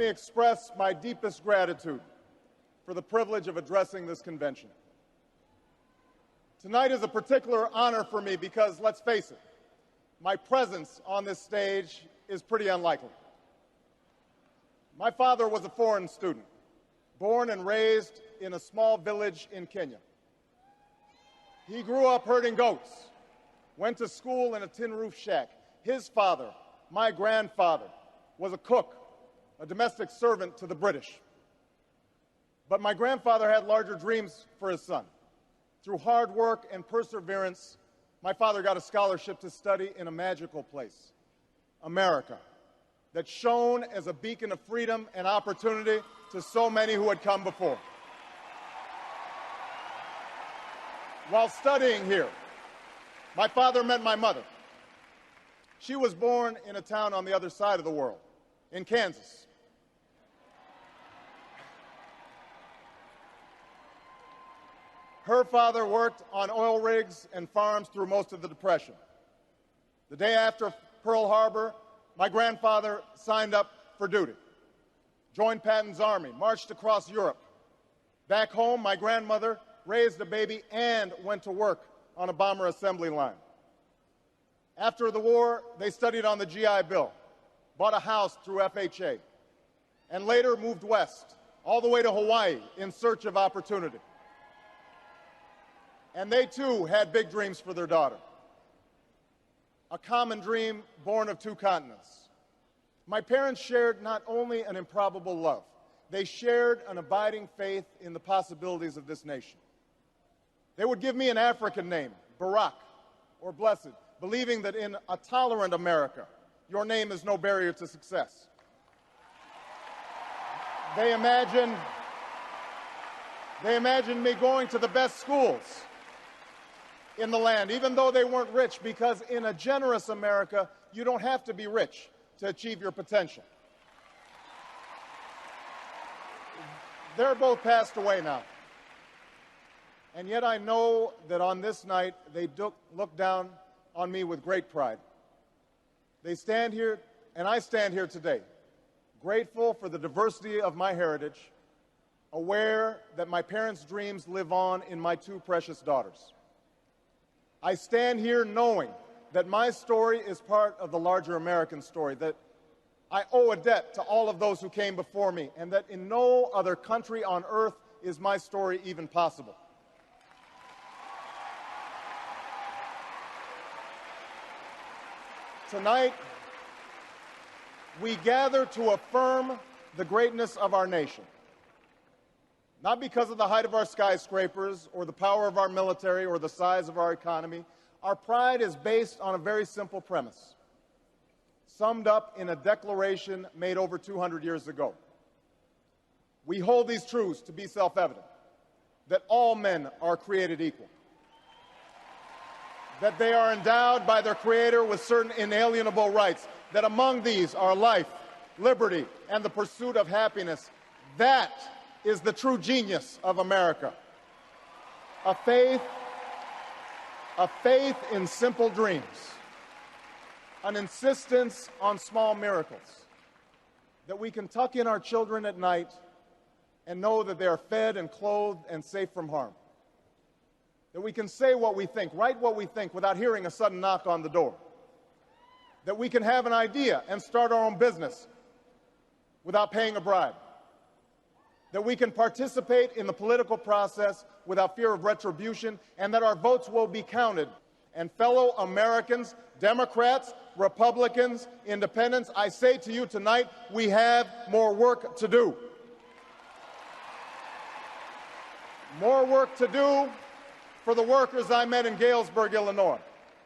me express my deepest gratitude for the privilege of addressing this convention. Tonight is a particular honor for me because, let's face it, my presence on this stage is pretty unlikely. My father was a foreign student, born and raised in a small village in Kenya. He grew up herding goats, went to school in a tin roof shack. His father, my grandfather, was a cook, a domestic servant to the British. But my grandfather had larger dreams for his son. Through hard work and perseverance, my father got a scholarship to study in a magical place, America, that shone as a beacon of freedom and opportunity to so many who had come before. While studying here, my father met my mother. She was born in a town on the other side of the world, in Kansas. Her father worked on oil rigs and farms through most of the Depression. The day after Pearl Harbor, my grandfather signed up for duty, joined Patton's army, marched across Europe. Back home, my grandmother raised a baby and went to work on a bomber assembly line. After the war, they studied on the GI Bill, bought a house through FHA, and later moved west, all the way to Hawaii in search of opportunity. And they, too, had big dreams for their daughter. A common dream born of two continents. My parents shared not only an improbable love, they shared an abiding faith in the possibilities of this nation. They would give me an African name, Barak, or Blessed, believing that in a tolerant America, your name is no barrier to success. They imagined me going to the best schools in the land, even though they weren't rich, because in a generous America, you don't have to be rich to achieve your potential. They're both passed away now. And yet I know that on this night, they look down on me with great pride. They stand here, and I stand here today, grateful for the diversity of my heritage, aware that my parents' dreams live on in my two precious daughters. I stand here knowing that my story is part of the larger American story, that I owe a debt to all of those who came before me, and that in no other country on earth is my story even possible. Tonight, we gather to affirm the greatness of our nation, not because of the height of our skyscrapers or the power of our military or the size of our economy. Our pride is based on a very simple premise, summed up in a declaration made over 200 years ago. We hold these truths to be self-evident, that all men are created equal, that they are endowed by their Creator with certain inalienable rights, that among these are life, liberty, and the pursuit of happiness. That is the true genius of America. A faith in simple dreams, an insistence on small miracles, that we can tuck in our children at night and know that they are fed and clothed and safe from harm, that we can say what we think, write what we think without hearing a sudden knock on the door, that we can have an idea and start our own business without paying a bribe, that we can participate in the political process without fear of retribution, and that our votes will be counted. And fellow Americans, Democrats, Republicans, Independents, I say to you tonight, we have more work to do. More work to do for the workers I met in Galesburg, Illinois,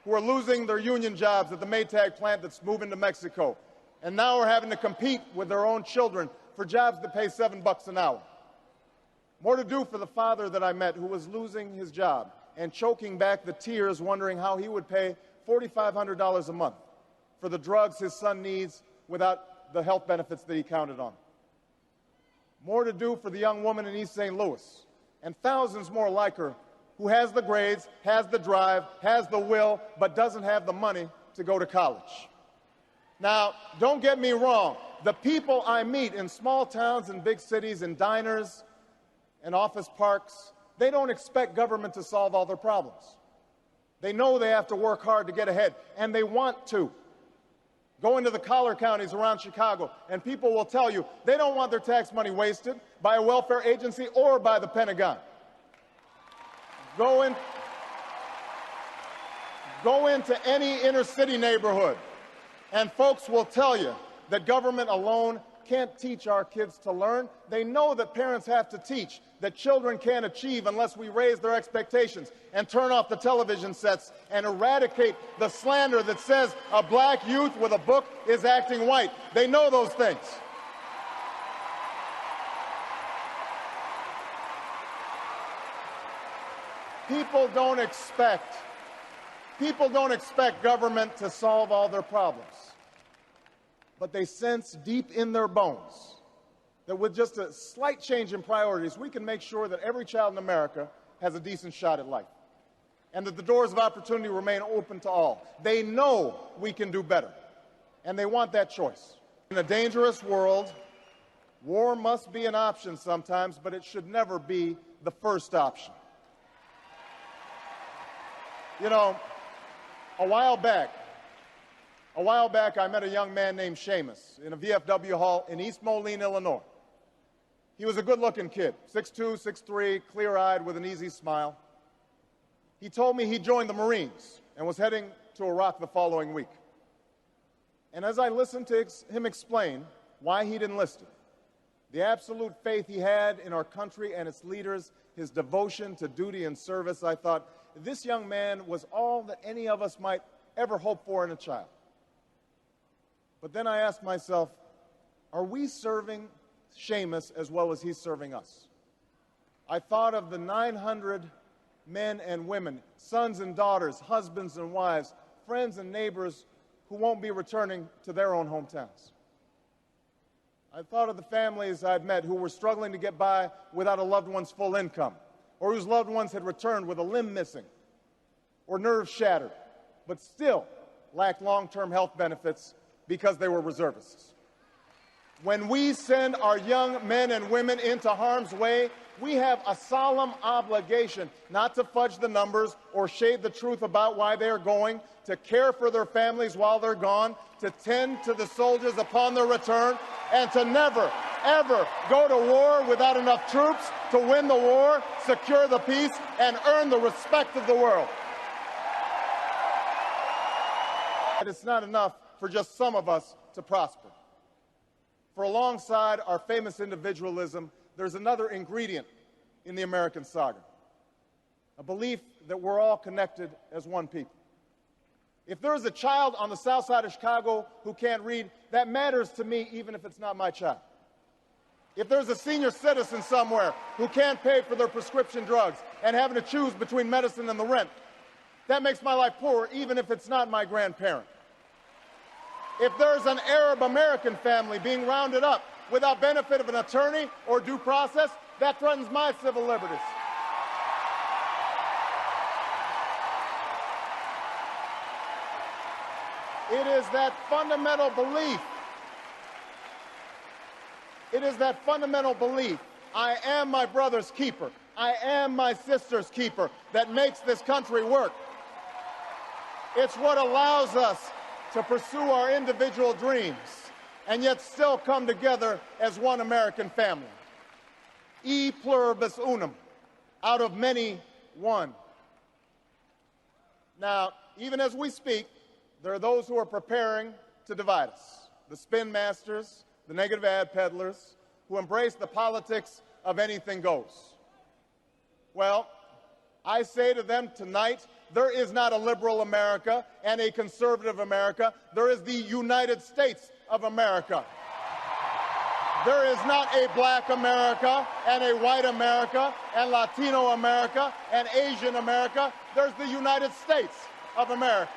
who are losing their union jobs at the Maytag plant that's moving to Mexico, and now are having to compete with their own children for jobs that pay $7 an hour. More to do for the father that I met who was losing his job and choking back the tears, wondering how he would pay $4,500 a month for the drugs his son needs without the health benefits that he counted on. More to do for the young woman in East St. Louis, and thousands more like her, who has the grades, has the drive, has the will, but doesn't have the money to go to college. Now, don't get me wrong. the people I meet in small towns and big cities, in diners and office parks, they don't expect government to solve all their problems. They know they have to work hard to get ahead, and they want to. Go into the collar counties around Chicago, and people will tell you they don't want their tax money wasted by a welfare agency or by the Pentagon. Go into any inner city neighborhood, and folks will tell you that government alone can't teach our kids to learn. They know that parents have to teach, that children can't achieve unless we raise their expectations and turn off the television sets and eradicate the slander that says a black youth with a book is acting white. They know those things. People don't expect government to solve all their problems. But they sense deep in their bones that with just a slight change in priorities, we can make sure that every child in America has a decent shot at life and that the doors of opportunity remain open to all. They know we can do better, and they want that choice. In a dangerous world, war must be an option sometimes, but it should never be the first option. You know, a while back, I met a young man named Seamus in a VFW hall in East Moline, Illinois. He was a good-looking kid, 6'2", 6'3", clear-eyed with an easy smile. He told me he joined the Marines and was heading to Iraq the following week. And as I listened to him explain why he'd enlisted, the absolute faith he had in our country and its leaders, his devotion to duty and service, I thought, this young man was all that any of us might ever hope for in a child. But then I asked myself, are we serving Seamus as well as he's serving us? I thought of the 900 men and women, sons and daughters, husbands and wives, friends and neighbors who won't be returning to their own hometowns. I thought of the families I'd met who were struggling to get by without a loved one's full income, or whose loved ones had returned with a limb missing or nerves shattered, but still lacked long-term health benefits because they were reservists. When we send our young men and women into harm's way, we have a solemn obligation not to fudge the numbers or shade the truth about why they are going, to care for their families while they're gone, to tend to the soldiers upon their return, and to never, ever go to war without enough troops to win the war, secure the peace, and earn the respect of the world. It's not enough for just some of us to prosper. For alongside our famous individualism, there's another ingredient in the American saga, a belief that we're all connected as one people. If there's a child on the south side of Chicago who can't read, that matters to me even if it's not my child. If there's a senior citizen somewhere who can't pay for their prescription drugs and having to choose between medicine and the rent, that makes my life poorer even if it's not my grandparent. If there's an Arab American family being rounded up without benefit of an attorney or due process, that threatens my civil liberties. It is that fundamental belief, I am my brother's keeper, I am my sister's keeper, that makes this country work. It's what allows us to pursue our individual dreams and yet still come together as one American family. E pluribus unum, out of many, one. Now, even as we speak, there are those who are preparing to divide us. The spin masters, the negative ad peddlers, who embrace the politics of anything goes. Well, I say to them tonight, there is not a liberal America and a conservative America. There is the United States of America. There is not a black America and a white America and Latino America and Asian America. There's the United States of America.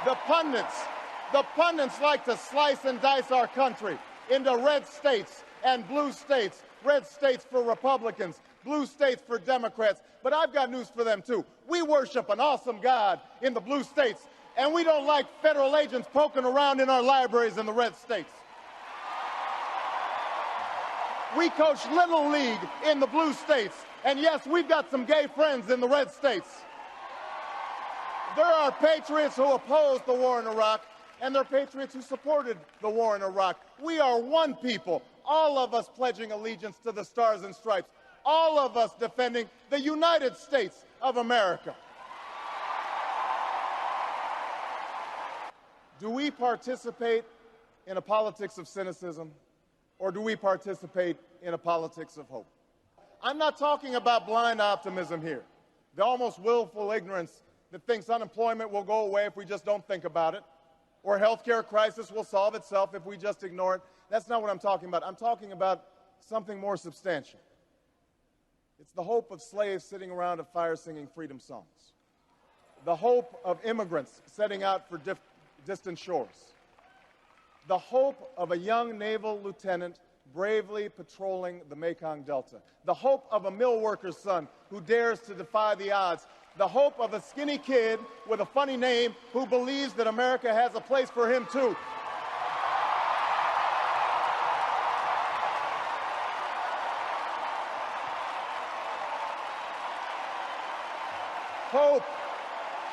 The pundits like to slice and dice our country into red states and blue states, red states for Republicans, blue states for Democrats. But I've got news for them, too. We worship an awesome God in the blue states, And we don't like federal agents poking around in our libraries in the red states. We coach Little League in the blue states. And yes, we've got some gay friends in the red states. There are patriots who opposed the war in Iraq, and there are patriots who supported the war in Iraq. We are one people, all of us pledging allegiance to the Stars and Stripes, all of us defending the United States of America. Do we participate in a politics of cynicism, or do we participate in a politics of hope? I'm not talking about blind optimism here, the almost willful ignorance that thinks unemployment will go away if we just don't think about it, or healthcare crisis will solve itself if we just ignore it. That's not what I'm talking about. I'm talking about something more substantial. It's the hope of slaves sitting around a fire singing freedom songs, the hope of immigrants setting out for distant shores, the hope of a young naval lieutenant bravely patrolling the Mekong Delta, the hope of a mill worker's son who dares to defy the odds, the hope of a skinny kid with a funny name who believes that America has a place for him too.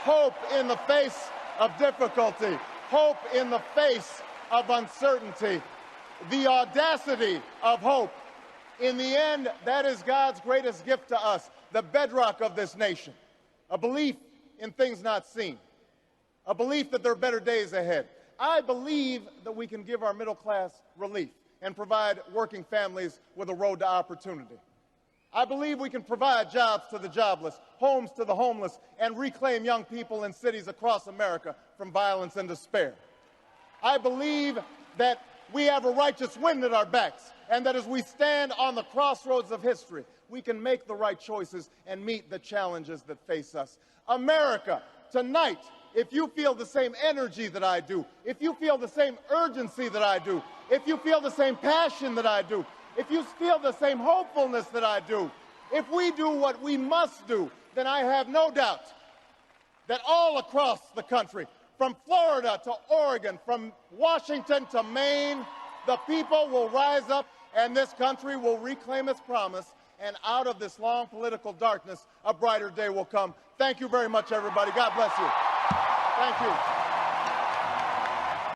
Hope in the face of difficulty, hope in the face of uncertainty, the audacity of hope. In the end, that is God's greatest gift to us, the bedrock of this nation, a belief in things not seen, a belief that there are better days ahead. I believe that we can give our middle class relief and provide working families with a road to opportunity. I believe we can provide jobs to the jobless, homes to the homeless, and reclaim young people in cities across America from violence and despair. I believe that we have a righteous wind at our backs, and that as we stand on the crossroads of history, we can make the right choices and meet the challenges that face us. America, tonight, if you feel the same energy that I do, if you feel the same urgency that I do, if you feel the same passion that I do, if you feel the same hopefulness that I do, if we do what we must do, then I have no doubt that all across the country, from Florida to Oregon, from Washington to Maine, the people will rise up and this country will reclaim its promise, and out of this long political darkness, a brighter day will come. Thank you very much, everybody. God bless you. Thank you.